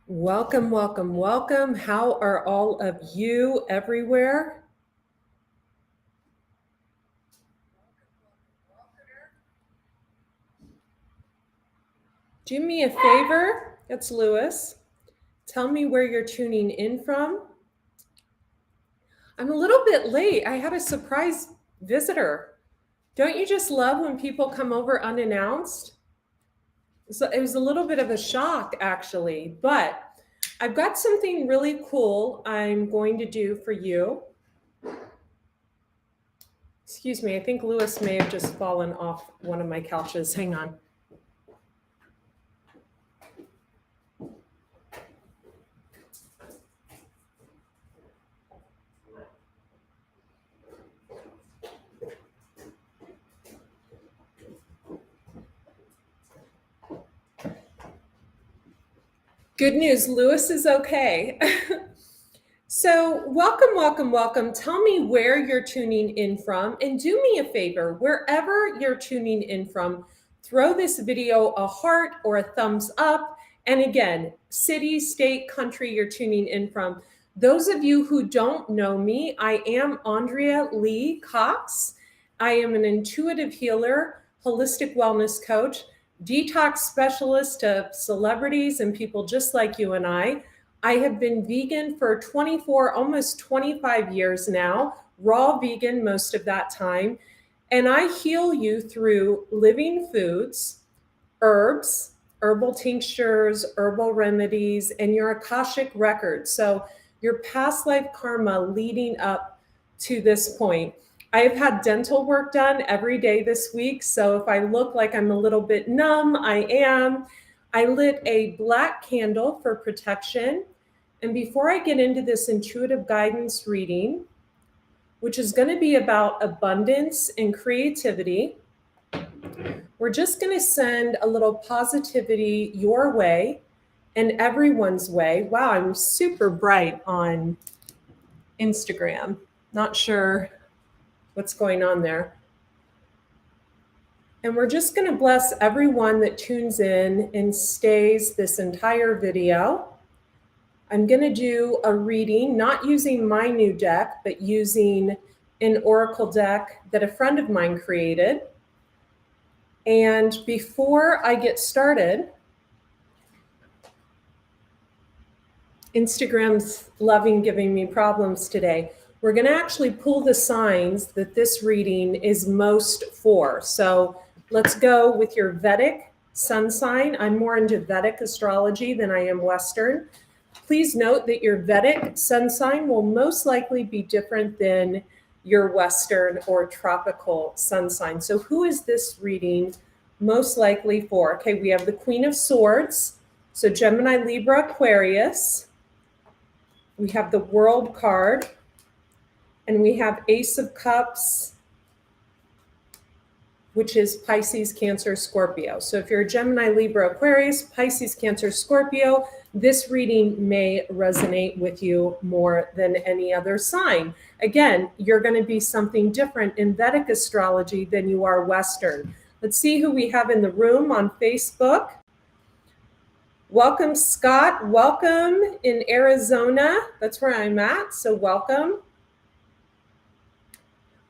Welcome, welcome, welcome. How are all of you everywhere? Do me a favor. It's Lewis. Tell me where you're tuning in from. I'm a little bit late. I had a surprise visitor. Don't you just love when people come over unannounced? So it was a little bit of a shock, actually, but I've got something really cool I'm going to do for you. Excuse me, I think Lewis may have just fallen off one of my couches. Hang on. Good news, Lewis is okay. So welcome, welcome, welcome. Tell me where you're tuning in from, and do me a favor, wherever you're tuning in from, throw this video a heart or a thumbs up. And again, city, state, country you're tuning in from. Those of you who don't know me, I am Andrea Lee Cox. I am an intuitive healer, holistic wellness coach, detox specialist to celebrities and people just like you and I. I have been vegan for 24, almost 25 years now, raw vegan most of that time. And I heal you through living foods, herbs, herbal tinctures, herbal remedies, and your Akashic record. So your past life karma leading up to this point. I have had dental work done every day this week. So if I look like I'm a little bit numb, I am. I lit a black candle for protection. And before I get into this intuitive guidance reading, which is going to be about abundance and creativity, we're just going to send a little positivity your way and everyone's way. Wow, I'm super bright on Instagram. Not sure what's going on there. And we're just going to bless everyone that tunes in and stays this entire video. I'm going to do a reading, not using my new deck, but using an oracle deck that a friend of mine created. And before I get started, Instagram's loving giving me problems today. We're going to actually pull the signs that this reading is most for. So let's go with your Vedic sun sign. I'm more into Vedic astrology than I am Western. Please note that your Vedic sun sign will most likely be different than your Western or tropical sun sign. So who is this reading most likely for? Okay, we have the Queen of Swords. So Gemini, Libra, Aquarius. We have the World card. And we have Ace of Cups, which is Pisces, Cancer, Scorpio. So if you're a Gemini, Libra, Aquarius, Pisces, Cancer, Scorpio, this reading may resonate with you more than any other sign. Again, you're going to be something different in Vedic astrology than you are Western. Let's see who we have in the room on Facebook. Welcome, Scott. Welcome in Arizona. That's where I'm at, so welcome.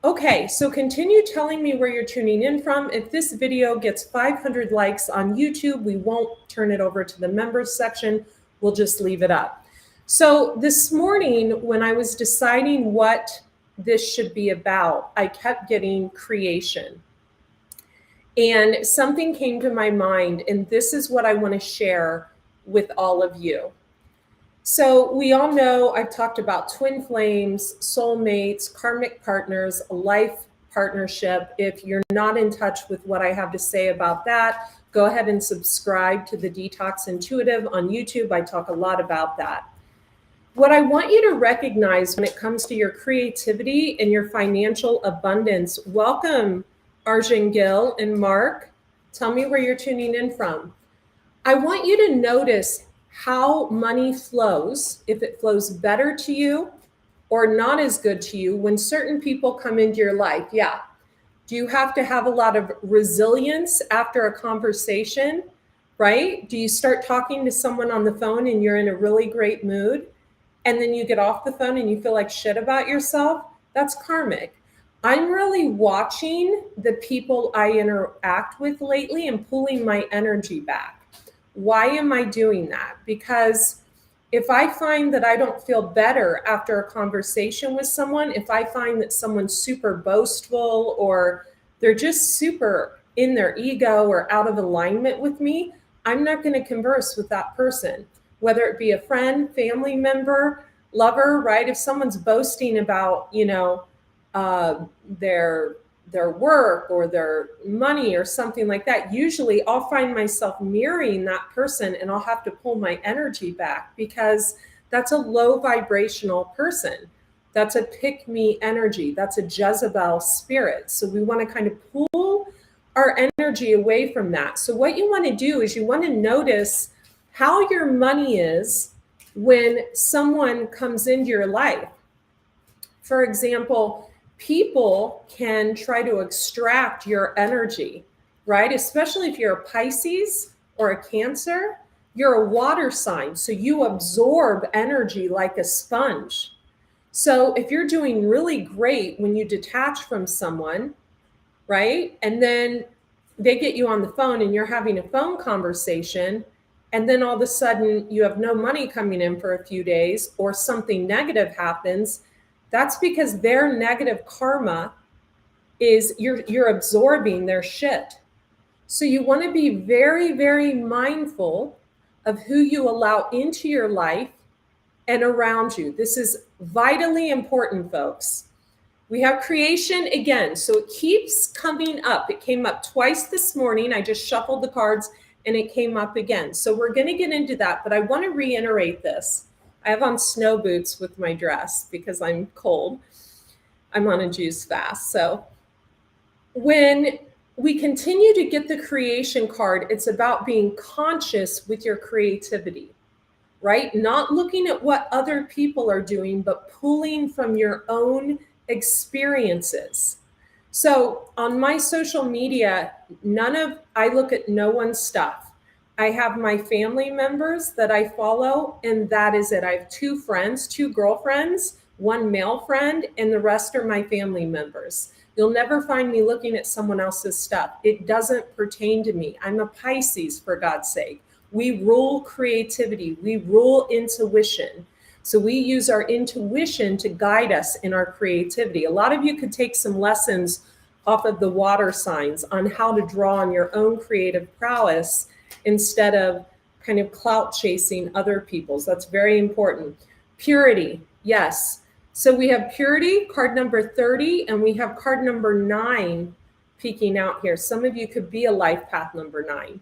Okay, so continue telling me where you're tuning in from. If this video gets 500 likes on YouTube, we won't turn it over to the members section. We'll just leave it up. So this morning, when I was deciding what this should be about, I kept getting creation. And something came to my mind, and this is what I want to share with all of you. So we all know I've talked about twin flames, soulmates, karmic partners, life partnership. If you're not in touch with what I have to say about that, go ahead and subscribe to the Detox Intuitive on YouTube. I talk a lot about that. What I want you to recognize when it comes to your creativity and your financial abundance, welcome Arjun Gill and Mark. Tell me where you're tuning in from. I want you to notice how money flows, if it flows better to you or not as good to you when certain people come into your life. Yeah. Do you have to have a lot of resilience after a conversation right? Do you start talking to someone on the phone and you're in a really great mood, and then you get off the phone and you feel like shit about yourself? That's karmic. I'm really watching the people I interact with lately and pulling my energy back. Why am I doing that? Because if I find that I don't feel better after a conversation with someone, if I find that someone's super boastful or they're just super in their ego or out of alignment with me, I'm not going to converse with that person, whether it be a friend, family member, lover, right? If someone's boasting about, uh, their their work or their money or something like that, usually I'll find myself mirroring that person and I'll have to pull my energy back because that's a low vibrational person. That's a pick me energy. That's a Jezebel spirit. So we want to kind of pull our energy away from that. So what you want to do is you want to notice how your money is when someone comes into your life. For example, people can try to extract your energy, right? Especially if you're a Pisces or a Cancer, you're a water sign. So you absorb energy like a sponge. So if you're doing really great when you detach from someone, right? And then they get you on the phone and you're having a phone conversation, and then all of a sudden you have no money coming in for a few days or something negative happens. That's because their negative karma is you're absorbing their shit. So you want to be very, very mindful of who you allow into your life and around you. This is vitally important, folks. We have creation again. So it keeps coming up. It came up twice this morning. I just shuffled the cards and it came up again. So we're going to get into that, but I want to reiterate this. I have on snow boots with my dress because I'm cold. I'm on a juice fast. So when we continue to get the creation card, it's about being conscious with your creativity, right? Not looking at what other people are doing, but pulling from your own experiences. So on my social media, I look at no one's stuff. I have my family members that I follow, and that is it. I have two friends, two girlfriends, one male friend, and the rest are my family members. You'll never find me looking at someone else's stuff. It doesn't pertain to me. I'm a Pisces, for God's sake. We rule creativity. We rule intuition. So we use our intuition to guide us in our creativity. A lot of you could take some lessons off of the water signs on how to draw on your own creative prowess instead of kind of clout chasing other people's. That's very important. Purity, yes. So we have purity, card number 30, and we have card number 9 peeking out here. Some of you could be a life path number 9.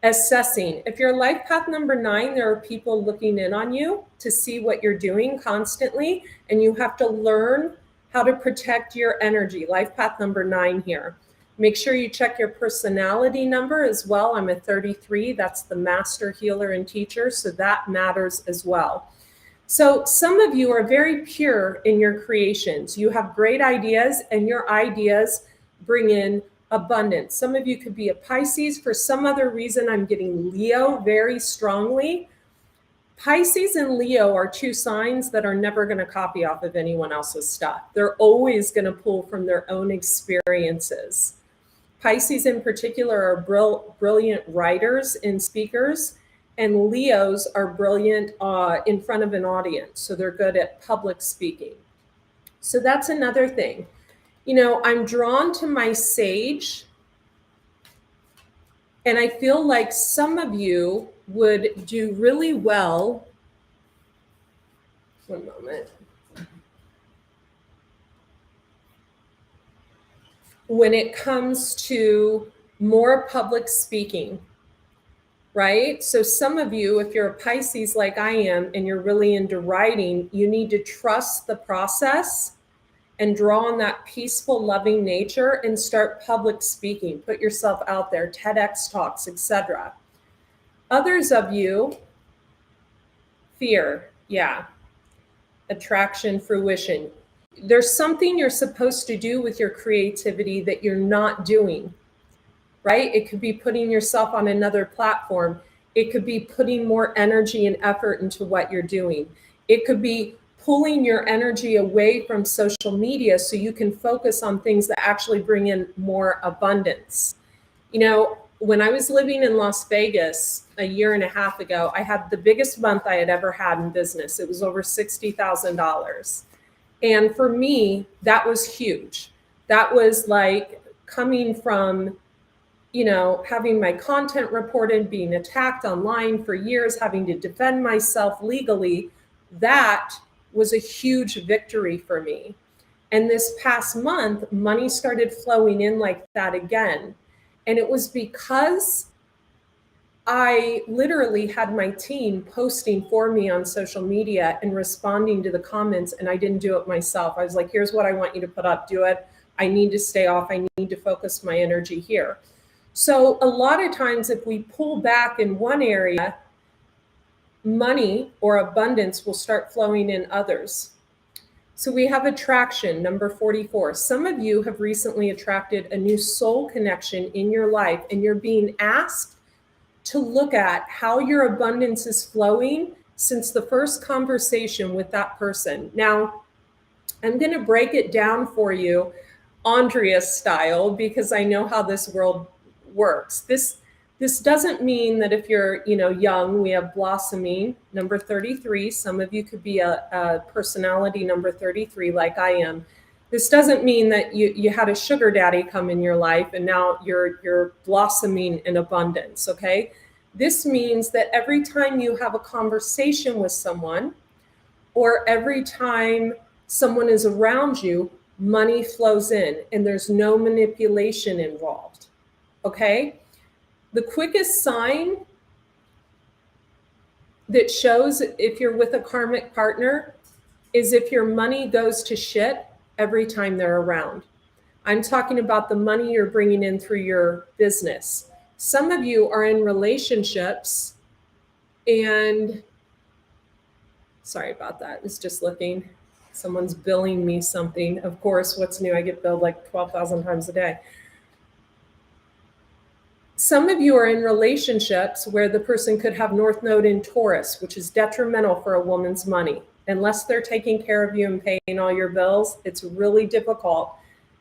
Assessing. If you're life path number 9, there are people looking in on you to see what you're doing constantly, and you have to learn how to protect your energy. Life path number 9 here. Make sure you check your personality number as well. I'm a 33. That's the master healer and teacher, so that matters as well. So some of you are very pure in your creations. You have great ideas, and your ideas bring in abundance. Some of you could be a Pisces. For some other reason, I'm getting Leo very strongly. Pisces and Leo are two signs that are never going to copy off of anyone else's stuff. They're always going to pull from their own experiences. Pisces in particular are brilliant writers and speakers, and Leos are brilliant in front of an audience. So they're good at public speaking. So that's another thing. I'm drawn to my sage, and I feel like some of you would do really well. One moment. When it comes to more public speaking, right? So some of you, if you're a Pisces like I am, and you're really into writing, you need to trust the process and draw on that peaceful, loving nature and start public speaking. Put yourself out there, TEDx talks, etc. Others of you, fear, yeah. Attraction, fruition. There's something you're supposed to do with your creativity that you're not doing. right? It could be putting yourself on another platform. It could be putting more energy and effort into what you're doing. It could be pulling your energy away from social media so you can focus on things that actually bring in more abundance. You know, when I was living in Las Vegas a year and a half ago, I had the biggest month I had ever had in business. It was over $60,000. And for me, that was huge. That was like coming from, you know, having my content reported, being attacked online for years, having to defend myself legally. That was a huge victory for me. And this past month, money started flowing in like that again. And it was because I literally had my team posting for me on social media and responding to the comments, and I didn't do it myself. I was like, here's what I want you to put up, do it. I need to stay off. I need to focus my energy here. So a lot of times if we pull back in one area, money or abundance will start flowing in others. So we have attraction, number 44. Some of you have recently attracted a new soul connection in your life, and you're being asked to look at how your abundance is flowing since the first conversation with that person. Now, I'm going to break it down for you, Andrea style, because I know how this world works. This doesn't mean that if you're, you know, young, we have blossoming, number 33. Some of you could be a personality number 33 like I am. This doesn't mean that you had a sugar daddy come in your life and now you're blossoming in abundance, okay? This means that every time you have a conversation with someone or every time someone is around you, money flows in and there's no manipulation involved, okay? The quickest sign that shows if you're with a karmic partner is if your money goes to shit every time they're around. I'm talking about the money you're bringing in through your business. Some of you are in relationships and, sorry about that, I was just looking. Someone's billing me something. Of course, what's new? I get billed like 12,000 times a day. Some of you are in relationships where the person could have North Node in Taurus, which is detrimental for a woman's money. Unless they're taking care of you and paying all your bills, it's really difficult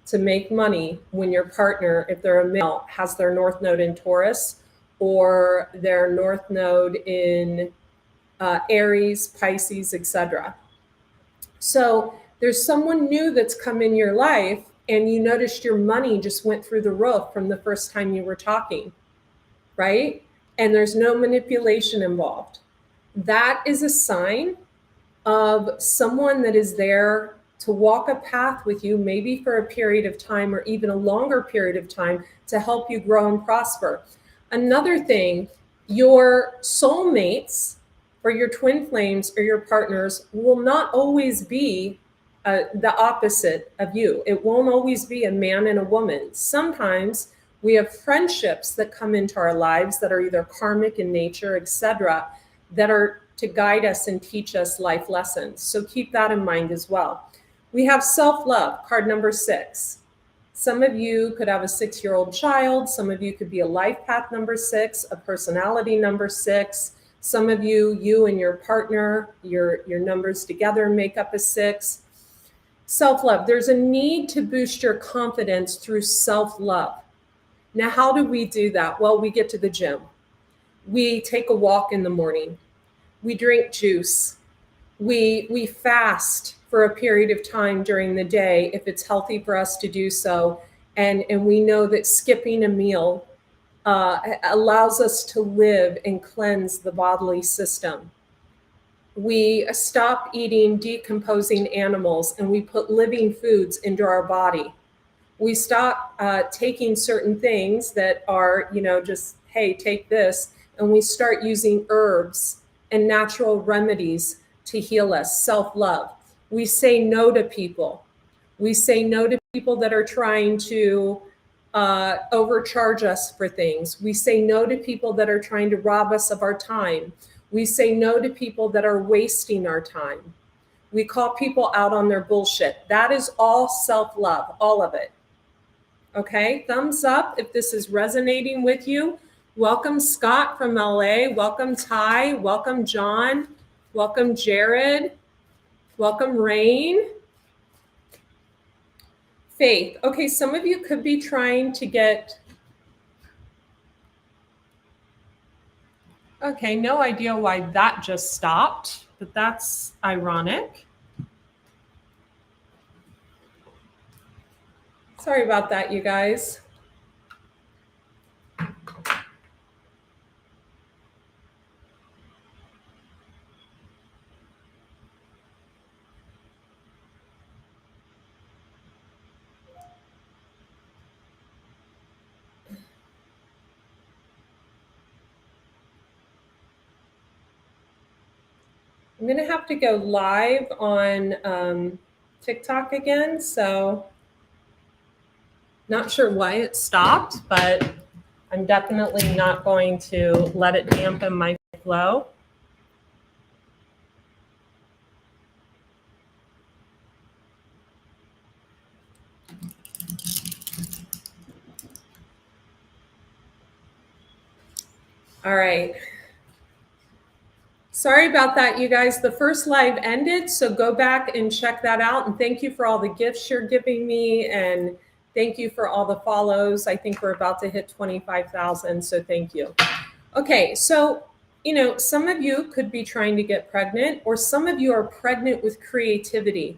to make money when your partner, if they're a male, has their North Node in Taurus or their North Node in Aries, Pisces, etc. So there's someone new that's come in your life and you noticed your money just went through the roof from the first time you were talking, right? And there's no manipulation involved. That is a sign of someone that is there to walk a path with you, maybe for a period of time or even a longer period of time to help you grow and prosper. Another thing, your soulmates or your twin flames or your partners will not always be the opposite of you. It won't always be a man and a woman. Sometimes we have friendships that come into our lives that are either karmic in nature, etc., that are to guide us and teach us life lessons. So keep that in mind as well. We have self-love, card number 6. Some of you could have a 6-year-old child. Some of you could be a life path number 6, a personality number 6. Some of you, you and your partner, your numbers together make up a 6. Self-love. There's a need to boost your confidence through self-love. Now, how do we do that? Well, we get to the gym. We take a walk in the morning. We drink juice. We fast for a period of time during the day if it's healthy for us to do so. And we know that skipping a meal allows us to live and cleanse the bodily system. We stop eating decomposing animals and we put living foods into our body. We stop taking certain things that are, you know, just, hey, take this, and we start using herbs and natural remedies to heal us, self-love. We say no to people. We say no to people that are trying to overcharge us for things. We say no to people that are trying to rob us of our time. We say no to people that are wasting our time. We call people out on their bullshit. That is all self-love, all of it. Okay, thumbs up if this is resonating with you. Welcome Scott from LA. Welcome Ty. Welcome John. Welcome Jared. Welcome Rain. Faith. Okay, some of you could be trying to get... Okay, no idea why that just stopped, but that's ironic. Sorry about that, you guys. I'm gonna have to go live on TikTok again, so not sure why it stopped, but I'm definitely not going to let it dampen my flow. All right. Sorry about that, you guys. The first live ended, so go back and check that out. And thank you for all the gifts you're giving me, and thank you for all the follows. I think we're about to hit 25,000, so thank you. Okay, so some of you could be trying to get pregnant, or some of you are pregnant with creativity.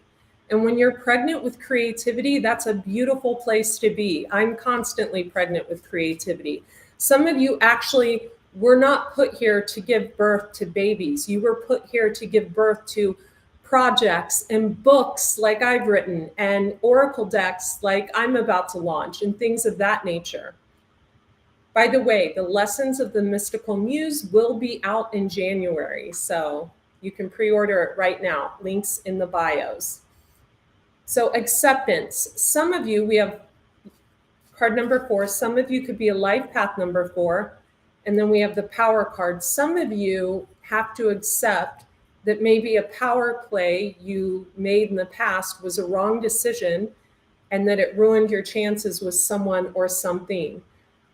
And when you're pregnant with creativity, that's a beautiful place to be. I'm constantly pregnant with creativity. Some of you actually were not put here to give birth to babies. You were put here to give birth to projects and books like I've written, and oracle decks like I'm about to launch, and things of that nature. By the way, the Lessons of the Mystical Muse will be out in January, so you can pre-order it right now. Links in the bios. So acceptance. Some of you, we have card number 4. Some of you could be a life path number 4. And then we have the power card. Some of you have to accept that maybe a power play you made in the past was a wrong decision, and that it ruined your chances with someone or something.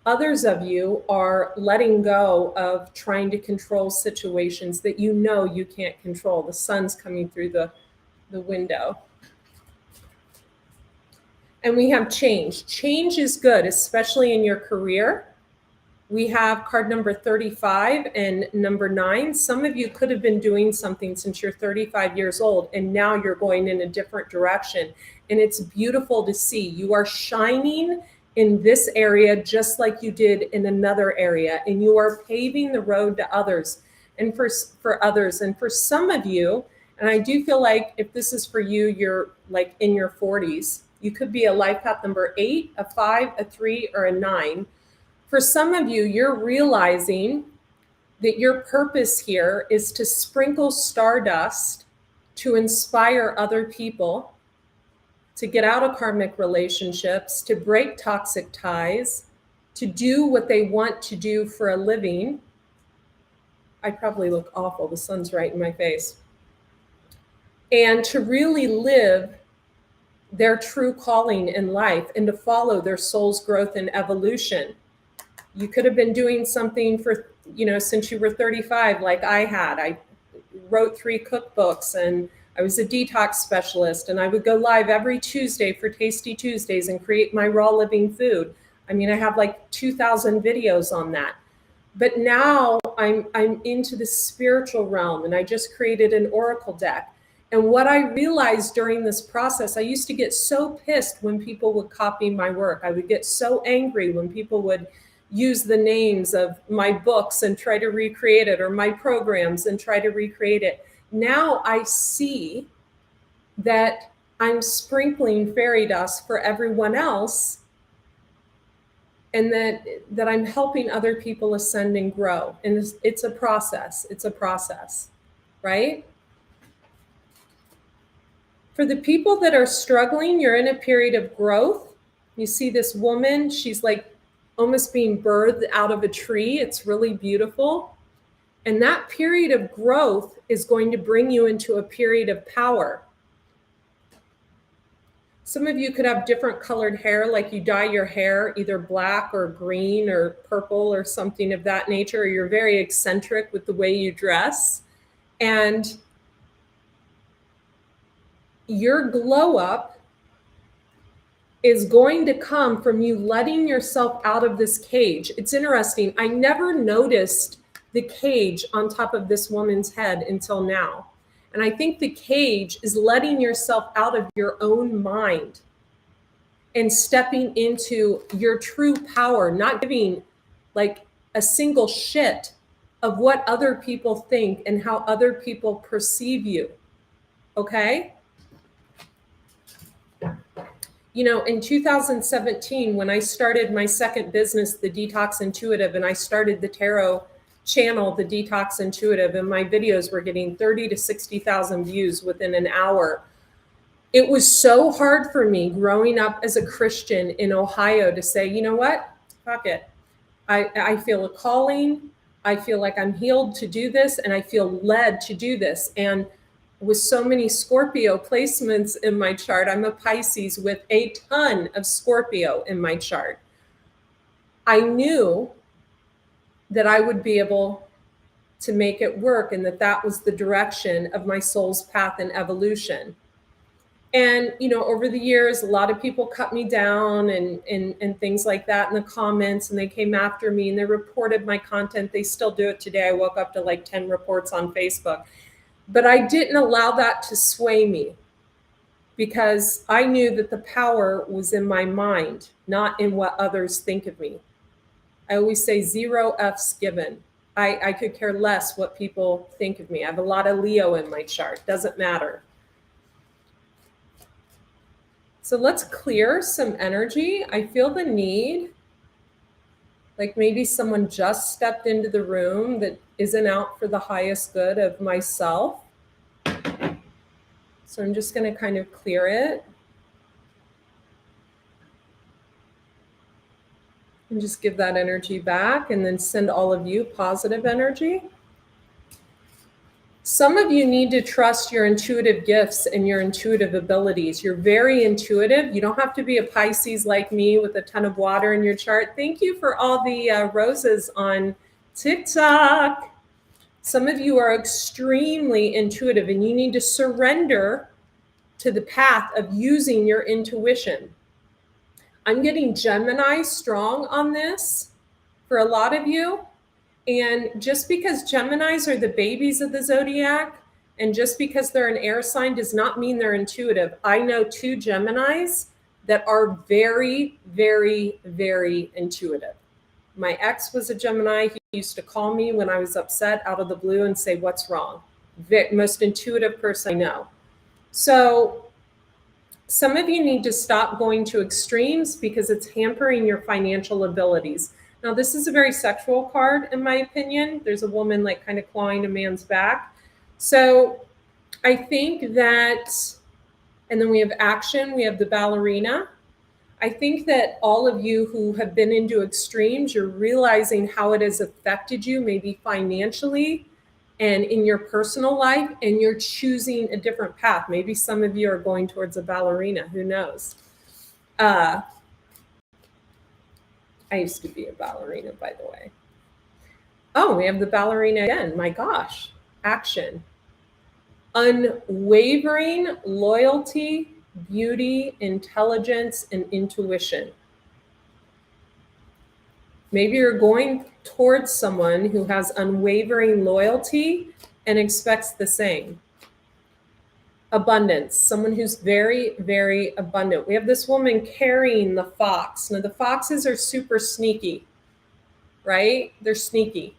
Others of you are letting go of trying to control situations that you know you can't control. The sun's coming through the window. And we have change. Change is good, especially in your career. We have card number 35 and number 9. Some of you could have been doing something since you're 35 years old, and now you're going in a different direction. And it's beautiful to see. You are shining in this area just like you did in another area, and you are paving the road to others and for others. And for some of you, and I do feel like if this is for you, you're like in your 40s. You could be a life path number 8, a 5, a 3, or a 9. For some of you, you're realizing that your purpose here is to sprinkle stardust to inspire other people, to get out of karmic relationships, to break toxic ties, to do what they want to do for a living. I probably look awful. The sun's right in my face. And to really live their true calling in life and to follow their soul's growth and evolution. You could have been doing something for, since you were 35, like I had. I wrote 3 cookbooks, and I was a detox specialist, and I would go live every Tuesday for Tasty Tuesdays and create my raw living food. I mean, I have like 2,000 videos on that. But now I'm into the spiritual realm, and I just created an oracle deck. And what I realized during this process, I used to get so pissed when people would copy my work. I would get so angry when people would use the names of my books and try to recreate it, or my programs and try to recreate it. Now I see that I'm sprinkling fairy dust for everyone else, and that I'm helping other people ascend and grow. And it's a process. It's a process, right? For the people that are struggling, you're in a period of growth. You see this woman, she's like almost being birthed out of a tree. It's really beautiful. And that period of growth is going to bring you into a period of power. Some of you could have different colored hair, like you dye your hair either black or green or purple or something of that nature, or you're very eccentric with the way you dress. And your glow up is going to come from you letting yourself out of this cage. It's interesting. I never noticed the cage on top of this woman's head until now. And I think the cage is letting yourself out of your own mind and stepping into your true power, not giving like a single shit of what other people think and how other people perceive you. Okay? You know, in 2017, when I started my second business, The Detox Intuitive, and I started the tarot channel, The Detox Intuitive, and my videos were getting 30 to 60,000 views within an hour. It was so hard for me growing up as a Christian in Ohio to say, you know what, fuck it. I feel a calling. I feel like I'm healed to do this, and I feel led to do this. And with so many Scorpio placements in my chart, I'm a Pisces with a ton of Scorpio in my chart. I knew that I would be able to make it work, and that was the direction of my soul's path and evolution. And, you know, over the years, a lot of people cut me down and things like that in the comments, and they came after me and they reported my content. They still do it today. I woke up to like 10 reports on Facebook. But I didn't allow that to sway me, because I knew that the power was in my mind, not in what others think of me. I always say 0 F's given. I could care less what people think of me. I have a lot of Leo in my chart. Doesn't matter. So let's clear some energy. I feel the need, like maybe someone just stepped into the room that isn't out for the highest good of myself. So I'm just going to kind of clear it. And just give that energy back, and then send all of you positive energy. Some of you need to trust your intuitive gifts and your intuitive abilities. You're very intuitive. You don't have to be a Pisces like me with a ton of water in your chart. Thank you for all the roses on TikTok. Some of you are extremely intuitive, and you need to surrender to the path of using your intuition. I'm getting Gemini strong on this for a lot of you. And just because Geminis are the babies of the zodiac, and just because they're an air sign, does not mean they're intuitive. I know 2 Geminis that are very, very, very intuitive. My ex was a Gemini. He used to call me when I was upset out of the blue and say, what's wrong? Most intuitive person I know. So some of you need to stop going to extremes, because it's hampering your financial abilities. Now, this is a very sexual card, in my opinion. There's a woman like kind of clawing a man's back. So I think that, and then we have action, we have the ballerina. I think that all of you who have been into extremes, you're realizing how it has affected you, maybe financially and in your personal life, and you're choosing a different path. Maybe some of you are going towards a ballerina, who knows? I used to be a ballerina, by the way. Oh, we have the ballerina again. My gosh. Action. Unwavering loyalty, beauty, intelligence, and intuition. Maybe you're going towards someone who has unwavering loyalty and expects the same. Abundance, someone who's very, very abundant. We have this woman carrying the fox. Now, the foxes are super sneaky, right? They're sneaky.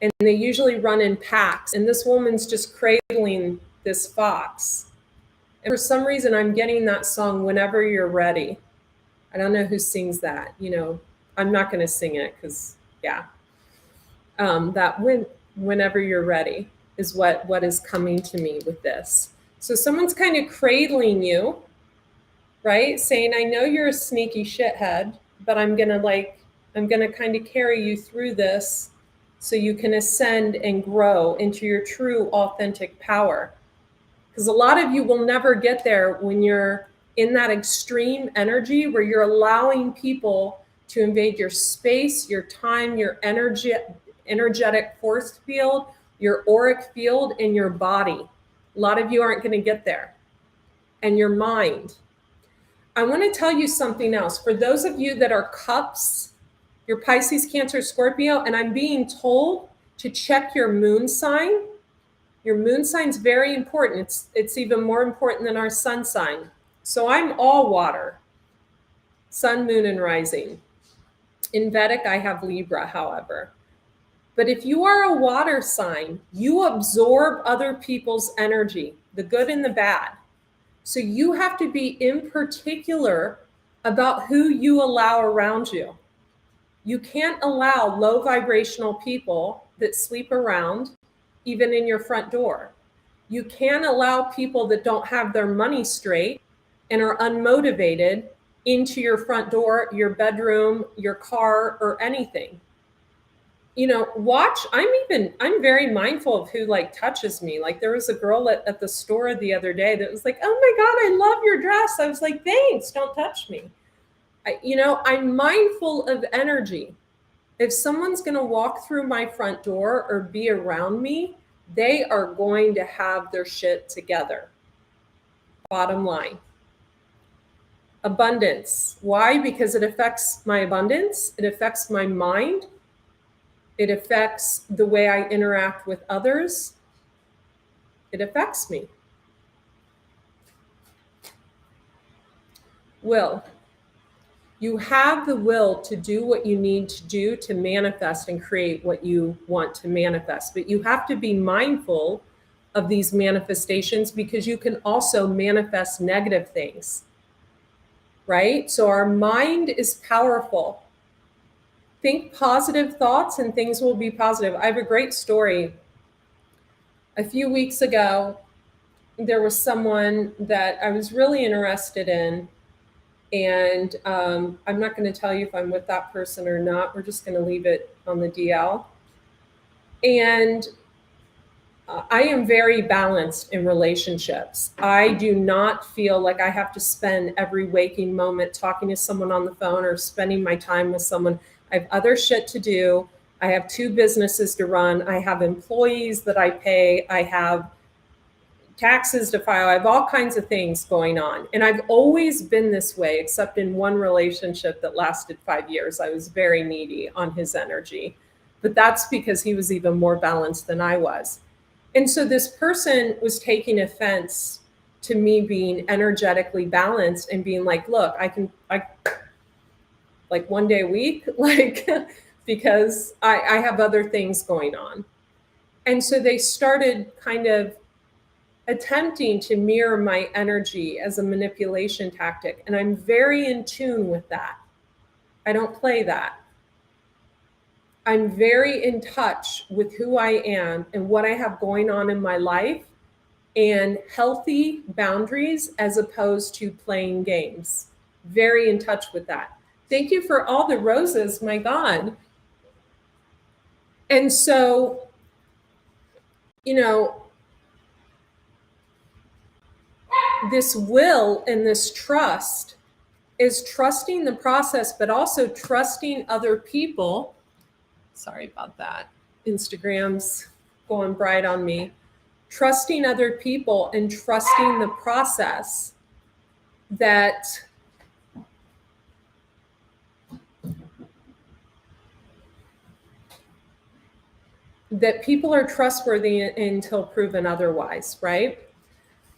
And they usually run in packs. And this woman's just cradling this fox. And for some reason, I'm getting that song, Whenever You're Ready. I don't know who sings that. You know, I'm not going to sing it because, yeah. Whenever You're Ready is what is coming to me with this. So someone's kind of cradling you, right? Saying, I know you're a sneaky shithead, but I'm going to kind of carry you through this so you can ascend and grow into your true authentic power. Because a lot of you will never get there when you're in that extreme energy where you're allowing people to invade your space, your time, your energetic force field, your auric field, and your body. A lot of you aren't going to get there. And your mind. I want to tell you something else. For those of you that are cups, your Pisces, Cancer, Scorpio, and I'm being told to check your moon sign. Your moon sign's very important. It's even more important than our sun sign. So I'm all water, sun, moon, and rising. In Vedic, I have Libra, however. But if you are a water sign, you absorb other people's energy, the good and the bad. So you have to be in particular about who you allow around you. You can't allow low vibrational people that sleep around, even in your front door. You can't allow people that don't have their money straight and are unmotivated into your front door, your bedroom, your car, or anything. Watch, I'm very mindful of who touches me. Like there was a girl at the store the other day that was like, "Oh my God, I love your dress." I was like, "Thanks, don't touch me." I'm mindful of energy. If someone's going to walk through my front door or be around me, they are going to have their shit together. Bottom line. Abundance. Why? Because it affects my abundance. It affects my mind. It affects the way I interact with others. It affects me. Will. You have the will to do what you need to do to manifest and create what you want to manifest. But you have to be mindful of these manifestations because you can also manifest negative things, right? So our mind is powerful. Think positive thoughts and things will be positive. I have a great story. A few weeks ago, there was someone that I was really interested in. And I'm not going to tell you if I'm with that person or not. We're just going to leave it on the DL. And I am very balanced in relationships. I do not feel like I have to spend every waking moment talking to someone on the phone or spending my time with someone. I have other shit to do. I have 2 businesses to run. I have employees that I pay. I have taxes to file. I have all kinds of things going on. And I've always been this way, except in one relationship that lasted 5 years. I was very needy on his energy. But that's because he was even more balanced than I was. And so this person was taking offense to me being energetically balanced and being like, look, I like one day a week, because I have other things going on. And so they started kind of attempting to mirror my energy as a manipulation tactic. And I'm very in tune with that. I don't play that. I'm very in touch with who I am and what I have going on in my life and healthy boundaries as opposed to playing games. Very in touch with that. Thank you for all the roses, my God. And so, this will and this trust is trusting the process, but also trusting other people. Sorry about that. Instagram's going bright on me. Trusting other people and trusting the process that people are trustworthy until proven otherwise, right?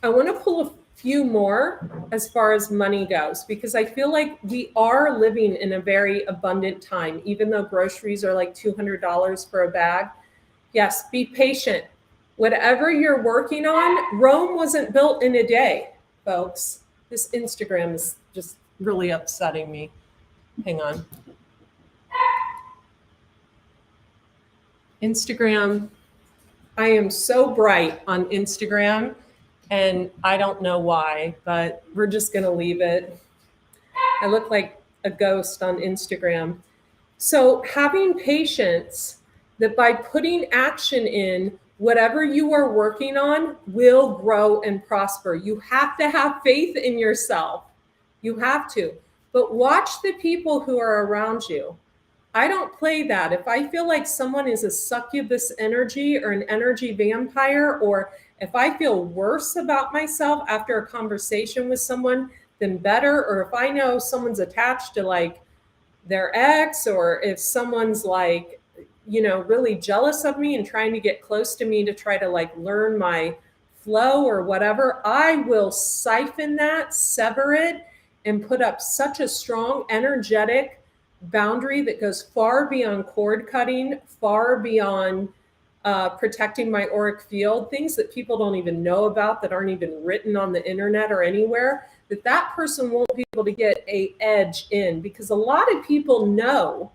I want to pull a few more as far as money goes, because I feel like we are living in a very abundant time, even though groceries are like $200 for a bag. Yes, be patient. Whatever you're working on, Rome wasn't built in a day, folks. This Instagram is just really upsetting me. Hang on. Instagram. I am so bright on Instagram. And I don't know why, but we're just going to leave it. I look like a ghost on Instagram. So having patience that by putting action in, whatever you are working on will grow and prosper. You have to have faith in yourself. You have to. But watch the people who are around you. I don't play that. If I feel like someone is a succubus energy or an energy vampire, or if I feel worse about myself after a conversation with someone, then better. Or if I know someone's attached to like their ex, or if someone's like, really jealous of me and trying to get close to me to try to like learn my flow or whatever, I will siphon that, sever it, and put up such a strong energetic boundary that goes far beyond cord cutting, far beyond protecting my auric field, things that people don't even know about, that aren't even written on the internet or anywhere, that person won't be able to get a edge in. Because a lot of people know,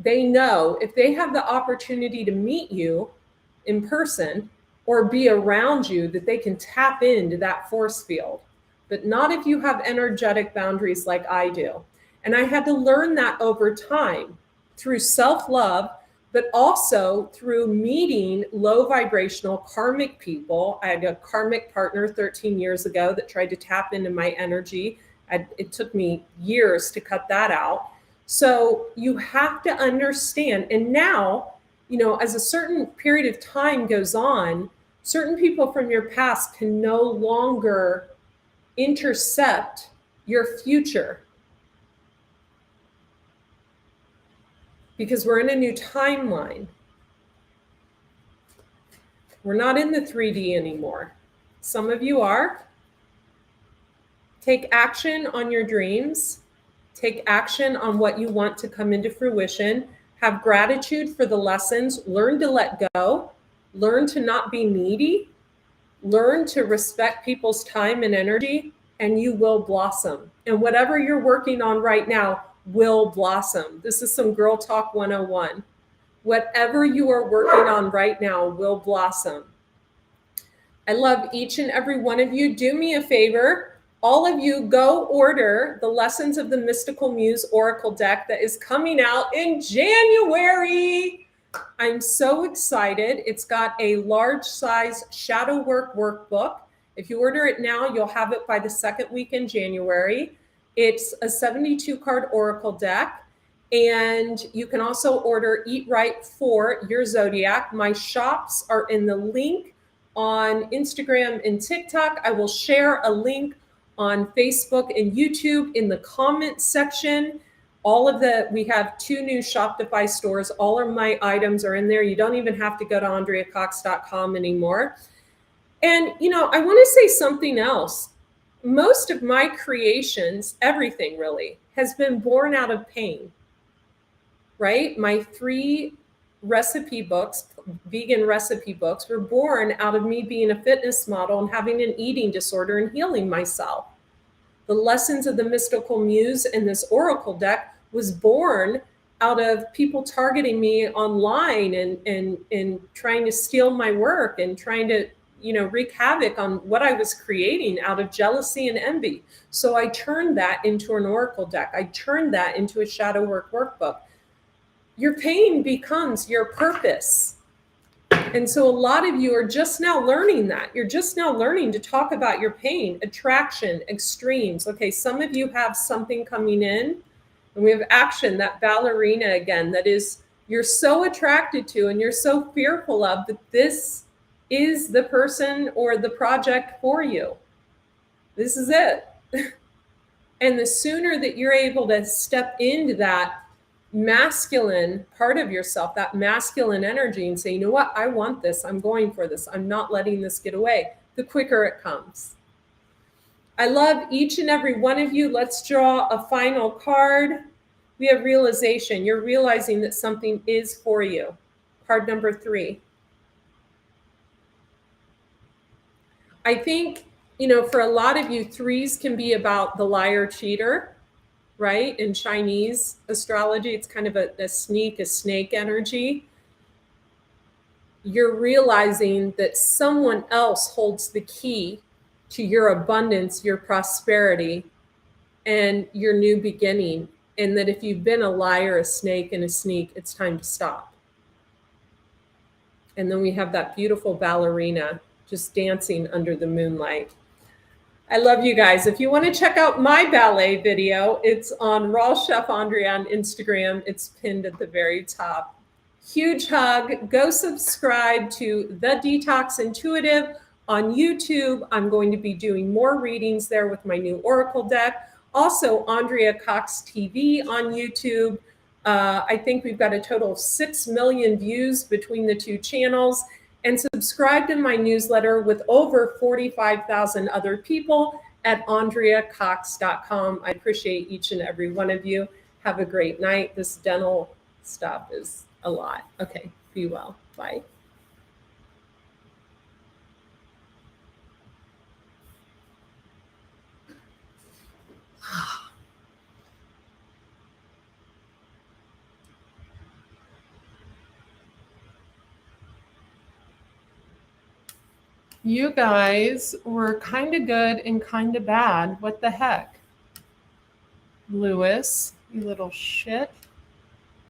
they know if they have the opportunity to meet you in person or be around you, that they can tap into that force field. But not if you have energetic boundaries like I do. And I had to learn that over time through self-love, but also through meeting low vibrational karmic people. I had a karmic partner 13 years ago that tried to tap into my energy. It took me years to cut that out. So you have to understand. And now, as a certain period of time goes on, certain people from your past can no longer intercept your future, because we're in a new timeline. We're not in the 3D anymore. Some of you are. Take action on your dreams. Take action on what you want to come into fruition. Have gratitude for the lessons. Learn to let go. Learn to not be needy. Learn to respect people's time and energy, and you will blossom. And whatever you're working on right now will blossom. This is some Girl Talk 101. Whatever you are working on right now will blossom. I love each and every one of you. Do me a favor. All of you, go order the Lessons of the Mystical Muse Oracle deck that is coming out in January. I'm so excited. It's got a large size shadow work workbook. If you order it now, you'll have it by the second week in January. It's a 72 card Oracle deck. And you can also order Eat Right for your zodiac. My shops are in the link on Instagram and TikTok. I will share a link on Facebook and YouTube in the comment section. We have 2 new Shopify stores. All of my items are in there. You don't even have to go to AndreaCox.com anymore. And, I want to say something else. Most of my creations, everything really, has been born out of pain, right? My 3 recipe books, vegan recipe books, were born out of me being a fitness model and having an eating disorder and healing myself. The Lessons of the Mystical Muse and this Oracle deck was born out of people targeting me online and trying to steal my work and trying to, wreak havoc on what I was creating out of jealousy and envy. So I turned that into an Oracle deck. I turned that into a shadow work workbook. Your pain becomes your purpose. And so a lot of you are just now learning that. You're just now learning to talk about your pain, attraction, extremes. Okay, some of you have something coming in, and we have action, that ballerina again, that is, you're so attracted to and you're so fearful of, that this is the person or the project for you. This is it. And the sooner that you're able to step into that masculine part of yourself, that masculine energy, and say, you know what, I want this, I'm going for this, I'm not letting this get away, the quicker it comes. I love each and every one of you. Let's draw a final card. We have realization. You're realizing that something is for you. Card number 3. I think, for a lot of you, 3s can be about the liar cheater, right? In Chinese astrology, it's kind of a snake energy. You're realizing that someone else holds the key to your abundance, your prosperity, and your new beginning. And that if you've been a liar, a snake, and a sneak, it's time to stop. And then we have that beautiful ballerina just dancing under the moonlight. I love you guys. If you want to check out my ballet video, it's on Raw Chef Andrea on Instagram. It's pinned at the very top. Huge hug. Go subscribe to The Detox Intuitive on YouTube. I'm going to be doing more readings there with my new Oracle deck. Also, Andrea Cox TV on YouTube. I think we've got a total of 6 million views between the two channels. And subscribe to my newsletter with over 45,000 other people at AndreaCox.com. I appreciate each and every one of you. Have a great night. This dental stuff is a lot. Okay, be well. Bye. You guys were kind of good and kind of bad. What the heck? Lewis, you little shit.